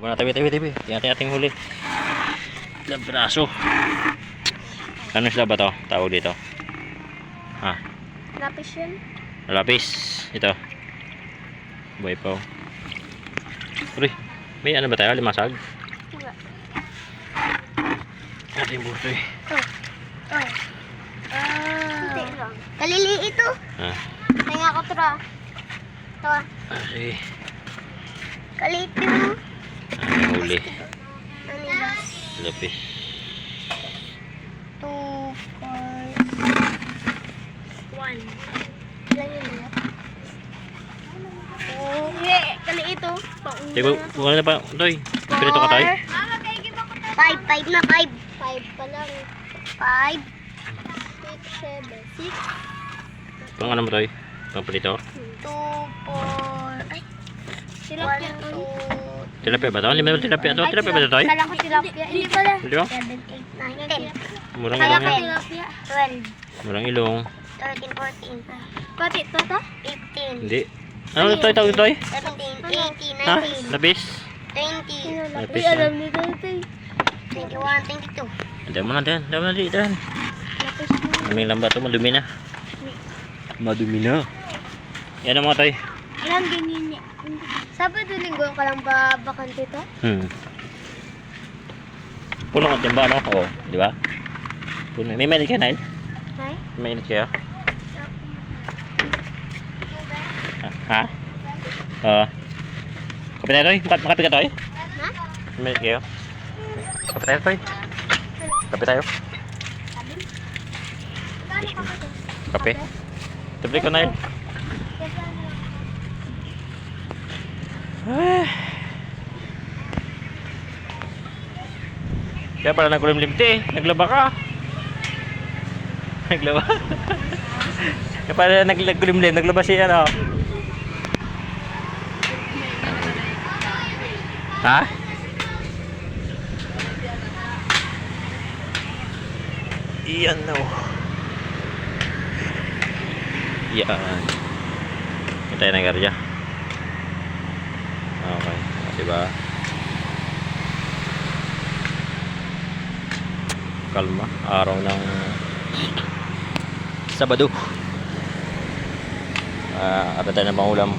Tabi. Ating huli. Ilang piraso. Ano sila ba to? Tawag dito. Ha? Lapis yun. Lapis. Ito. Buhay pa. Uy. May ano ba tayo? Limasag? Wala. Ating buhay. Oh. Hindi lang. Kaliliit ito. Ha? Kaya ako tura. Ito. Sige. Kaliit mo. Ang huli. Ano ba? Lapis. 2, 4, 1. Ilan yun ba? Oh, kaliit ito. Sige, wala na pa. Toy. Pirito ka tayo? 5 na 5. 5 pa lang. 5, 6, 7, 6. Pang ano mo Toy? Pang pirito? 2, 4. Ay. Tilapia. 1, 2. Tilapia ba ito? Hindi ba tilapia ito? Tilapia ba ito Toy? Kala ko tilapia. Hindi pala. Hindi ba? 7, 8, 9, 10. Murang Kala ilong ko yan. tilapia. 12, Murang ilong. 13, 14. Pati ito to? 15. Hindi. Ano Toy? Tawag Toy? 17, 18, Ha? 19, Lapis? 20, Lapis alam na. nito ito. 21, 22. Dami mo na din. Dami na din. Lapis mo. Aming lamba ito. Madumi na. Madumi na. Yan ang mga Toy. Alam ganyan niya. Sabado linggo ka lang ba bakante to? Puno ang timba, no? Oo. Di ba? Puno. May mainit ka, Nile? Hay? May mainit kayo? Ha? Oo. Kape tayo, Toy? Makape ka, Toy? Ha? May mainit kayo? Kape tayo, Toy? Kape tayo? Kape? Tabi ko, Nile. Kaya pala nagkulimlimti eh. Naglaba ka. Naglaba. Kaya pala nagkulimlim. Naglaba siya ano. Ha? Iyan na oh. Iyan. Ito yung nagarya. Okay. Diba? Kalma. Araw ng Sabado. At tayo ng pangulam.